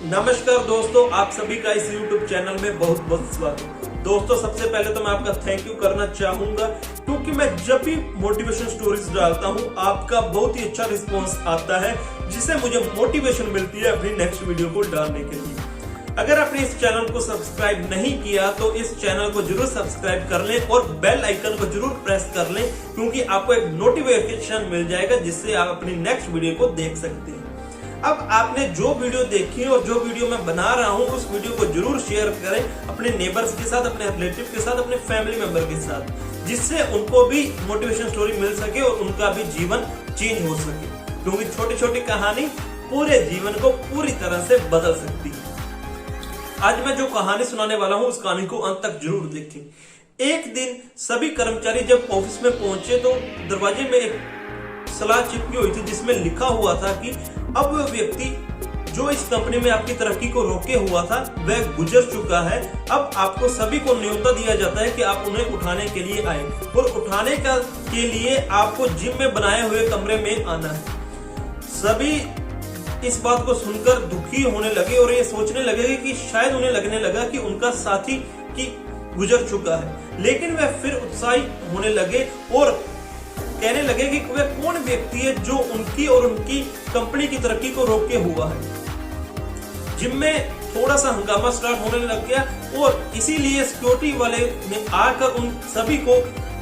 नमस्कार दोस्तों, आप सभी का इस YouTube चैनल में बहुत बहुत स्वागत। दोस्तों, सबसे पहले तो मैं आपका थैंक यू करना चाहूंगा क्योंकि मैं जब भी मोटिवेशन स्टोरीज डालता हूं आपका बहुत ही अच्छा रिस्पांस आता है, जिससे मुझे मोटिवेशन मिलती है अपनी नेक्स्ट वीडियो को डालने के लिए। अगर आपने इस चैनल को सब्सक्राइब नहीं किया तो इस चैनल को जरूर सब्सक्राइब कर लें और बेल आइकन को जरूर प्रेस कर लें, क्योंकि आपको एक नोटिफिकेशन मिल जाएगा जिससे आप अपनी नेक्स्ट वीडियो को देख सकते हैं। अब आपने जो वीडियो देखी और जो वीडियो मैं बना रहा हूं उस वीडियो को जरूर शेयर करें अपने नेबर्स के साथ, अपने रिलेटिव के साथ, अपने फैमिली मेंबर के साथ, जिससे उनको भी मोटिवेशन स्टोरी मिल सके और उनका भी जीवन चेंज हो सके, क्योंकि छोटी छोटी कहानी पूरे जीवन को पूरी तरह से बदल सकती है। आज मैं जो कहानी सुनाने वाला हूं उस कहानी को अंत तक जरूर देखें। एक दिन सभी कर्मचारी जब ऑफिस में पहुंचे तो दरवाजे में एक सलाह चिपकी हुई थी जिसमें लिखा हुआ था कि अब वह व्यक्ति जो इस कंपनी में आपकी तरक्की को रोके हुआ था वह गुजर चुका है। अब आपको सभी को न्योता दिया जाता है कि आप उन्हें उठाने के लिए आए और उठाने के लिए आपको जिम में बनाए हुए कमरे में आना है। सभी इस बात को सुनकर दुखी होने लगे और ये सोचने लगे कि शायद उन्हें लगने लगा कि उनका साथी की गुजर चुका है, लेकिन वह फिर उत्साहित होने लगे और कहने लगे कि वह कौन व्यक्ति है जो उनकी और उनकी कंपनी की तरक्की को रोके हुआ है। जिम में थोड़ा सा हंगामा स्टार्ट होने लग गया और इसीलिए सिक्योरिटी वाले ने आकर उन सभी को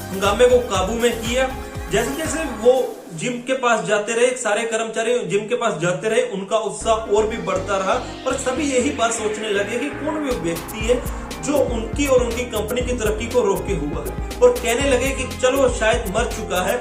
हंगामे को काबू में किया। जैसे जैसे वो जिम के पास जाते रहे, सारे कर्मचारी जिम के पास जाते रहे, उनका उत्साह और भी बढ़ता रहा और सभी यही बात सोचने लगे कि कौन वो व्यक्ति है जो उनकी और उनकी कंपनी की तरक्की को रोके हुआ है, और कहने लगे कि चलो शायद मर चुका है।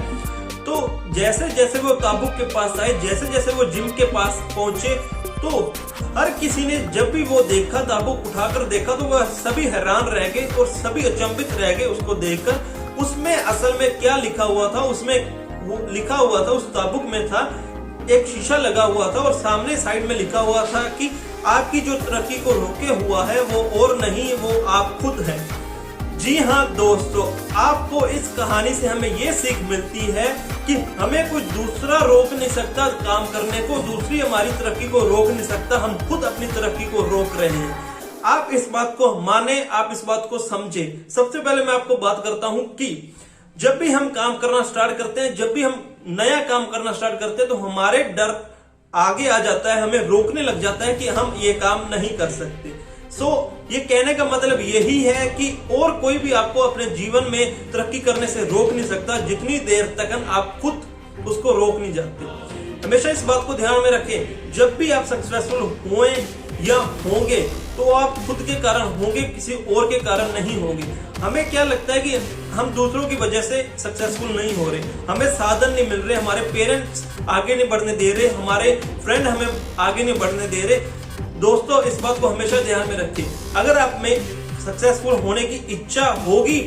तो जैसे जैसे वो ताबूत के पास आए, जैसे जैसे वो जिम के पास पहुंचे, तो हर किसी ने जब भी वो देखा, ताबूत उठाकर देखा, तो वह सभी हैरान रह गए और सभी अचंभित रह गए उसको देखकर। उसमें असल में क्या लिखा हुआ था, उसमें वो लिखा हुआ था, उस ताबूत में था एक शीशा लगा हुआ था और सामने साइड में लिखा हुआ था कि आपकी जो तरक्की को रोके हुआ है वो और नहीं, वो आप खुद हैं। जी हाँ दोस्तों, आपको इस कहानी से हमें ये सीख मिलती है कि हमें कुछ दूसरा रोक नहीं सकता काम करने को, दूसरी हमारी तरक्की को रोक नहीं सकता, हम खुद अपनी तरक्की को रोक रहे हैं। आप इस बात को माने, आप इस बात को समझे। सबसे पहले मैं आपको बात करता हूं कि जब भी हम काम करना स्टार्ट करते हैं, जब भी हम नया काम करना स्टार्ट करते हैं, तो हमारे डर आगे आ जाता है, हमें रोकने लग जाता है कि हम ये काम नहीं कर सकते। ये कहने का मतलब यही है कि और कोई भी आपको अपने जीवन में तरक्की करने से रोक नहीं सकता जितनी देर तक आप खुद उसको रोक नहीं जाते। हमेशा इस बात को ध्यान में रखें, जब भी आप सक्सेसफुल हुए या होंगे तो आप खुद के कारण होंगे, किसी और के कारण नहीं होंगे। हमें क्या लगता है कि हम दूसरों की वजह से सक्सेसफुल नहीं हो रहे, हमें साधन नहीं मिल रहे, हमारे पेरेंट्स आगे नहीं बढ़ने दे रहे, हमारे फ्रेंड हमें आगे नहीं बढ़ने दे रहे। दोस्तों, इस बात को हमेशा ध्यान में रखिए। अगर आप में सक्सेसफुल होने की इच्छा होगी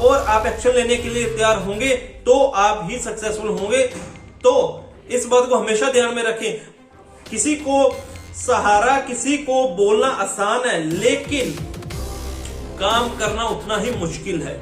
और आप एक्शन लेने के लिए तैयार होंगे तो आप ही सक्सेसफुल होंगे। तो इस बात को हमेशा ध्यान में रखें। किसी को सहारा, किसी को बोलना आसान है, लेकिन काम करना उतना ही मुश्किल है।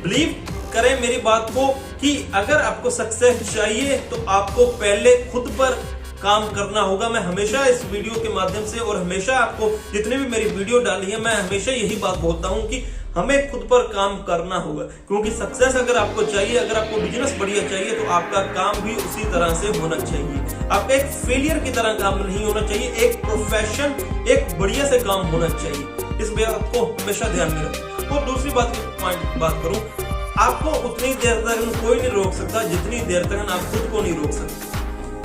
बिलीव करें मेरी बात को कि अगर आपको सक्सेस चाहिए तो आपको पहले खुद पर काम करना होगा। मैं हमेशा इस वीडियो के माध्यम से और हमेशा आपको जितने भी मेरी वीडियो डाली है, मैं हमेशा यही बात बोलता हूं कि हमें खुद पर काम करना होगा, क्योंकि सक्सेस अगर आपको चाहिए, अगर आपको बिजनेस बढ़िया चाहिए, तो आपका काम भी उसी तरह से होना चाहिए। आपका एक फेलियर की तरह काम नहीं होना चाहिए, एक प्रोफेशन, एक बढ़िया से काम होना चाहिए। इस बात को हमेशा ध्यान में रखें। और दूसरी बात की बात करूं, आपको उतनी देर तक कोई नहीं रोक सकता जितनी देर तक आप खुद को नहीं रोक सकते।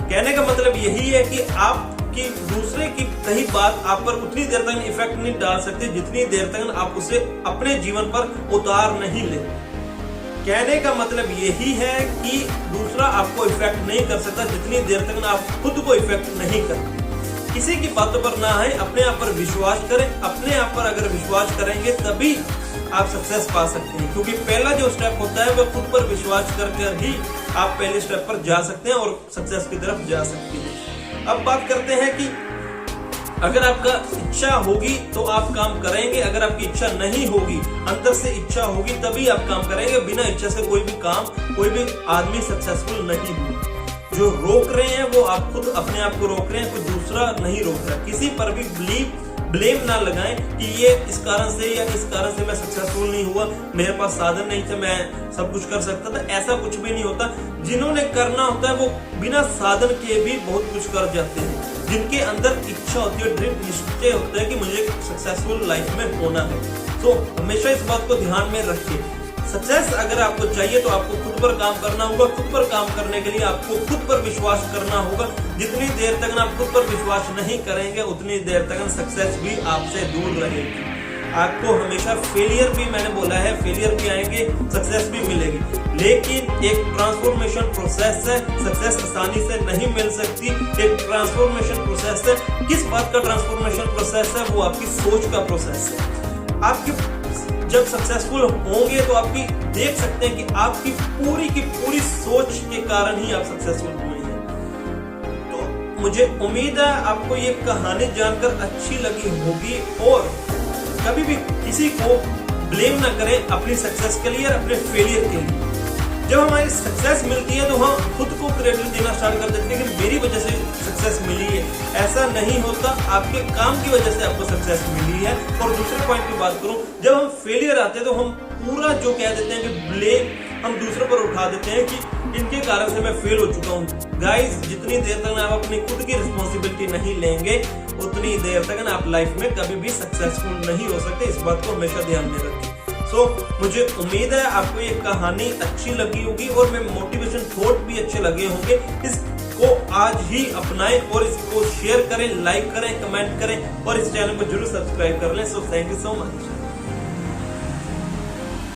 कहने का मतलब यही है कि आपकी दूसरे की कही बात आप पर उतनी देर तक इफेक्ट नहीं डाल सकती जितनी देर तक आप उसे अपने जीवन पर उतार नहीं ले। कहने का मतलब यही है कि दूसरा आपको इफेक्ट नहीं कर सकता जितनी देर तक आप खुद को इफेक्ट नहीं करते। किसी की बातों पर ना आए, अपने आप पर विश्वास करें। अपने आप पर अगर विश्वास करेंगे तभी आप सक्सेस पा सकते हैं, क्योंकि पहला जो स्टेप होता है वह खुद पर विश्वास कर ही आप पहले स्टेप पर जा सकते हैं और सक्सेस की तरफ जा सकते हैं। अब बात करते हैं कि अगर आपका इच्छा होगी तो आप काम करेंगे, अगर आपकी इच्छा नहीं होगी, अंदर से इच्छा होगी तभी आप काम करेंगे। बिना इच्छा से कोई भी काम, कोई भी आदमी सक्सेसफुल नहीं होगा। जो रोक रहे हैं वो आप खुद अपने आप को रोक रहे हैं, कोई दूसरा नहीं रोक रहा। किसी पर भी ब्लेम ना लगाएं कि ये इस कारण से या इस कारण से मैं सक्सेसफुल नहीं हुआ, मेरे पास साधन नहीं थे, मैं सब कुछ कर सकता था। ऐसा कुछ भी नहीं होता। जिन्होंने करना होता है वो बिना साधन के भी बहुत कुछ कर जाते हैं। जिनके अंदर इच्छा होती है, दृढ़ निश्चय होता है कि मुझे सक्सेसफुल लाइफ में होना है, तो हमेशा इस बात को ध्यान में रखिए। सक्सेस अगर आपको चाहिए तो आपको खुद पर काम करना होगा। खुद पर काम करने के लिए आपको खुद पर विश्वास करना होगा। जितनी देर तक आप खुद पर विश्वास नहीं करेंगे उतनी देर तक सक्सेस भी आपसे दूर रहेगी। आपको हमेशा फेलियर भी, मैंने बोला है, फेलियर भी आएंगे, सक्सेस भी मिलेगी, लेकिन एक ट्रांसफॉर्मेशन प्रोसेस है। सक्सेस आसानी से नहीं मिल सकती, एक ट्रांसफॉर्मेशन प्रोसेस है। किस बात का ट्रांसफॉर्मेशन प्रोसेस है? वो आपकी सोच का प्रोसेस है। आपकी जब सक्सेसफुल होंगे तो आपकी देख सकते हैं कि आपकी पूरी की पूरी सोच के कारण ही आप सक्सेसफुल हुए हैं। तो मुझे उम्मीद है आपको ये कहानी जानकर अच्छी लगी होगी, और कभी भी किसी को ब्लेम ना करें अपनी सक्सेस के लिए और अपने फेलियर के लिए। जब हमारी सक्सेस मिलती है तो हम खुद को क्रेडिट देना स्टार्ट कर देते हैं कि मेरी वजह से सक्सेस मिली है। ऐसा नहीं होता, आपके काम की वजह से आपको सक्सेस मिली है। और दूसरे पॉइंट की बात करूं, जब हम फेलियर आते हैं तो हम पूरा जो कह देते हैं कि ब्लेम हम दूसरों पर उठा देते हैं कि इनके कारण से मैं फेल हो चुका हूं। गाइस, जितनी देर तक आप अपनी खुद की रिस्पॉन्सिबिलिटी नहीं लेंगे उतनी देर तक आप लाइफ में कभी भी सक्सेसफुल नहीं हो सकते। इस बात को हमेशा ध्यान में रखें। मुझे उम्मीद है आपको ये कहानी अच्छी लगी होगी और मेरे मोटिवेशन थॉट भी अच्छे लगे होंगे। इसको आज ही अपनाएं और इसको शेयर करें, लाइक करें, कमेंट करें और इस चैनल को जरूर सब्सक्राइब कर लें। So thank you so much.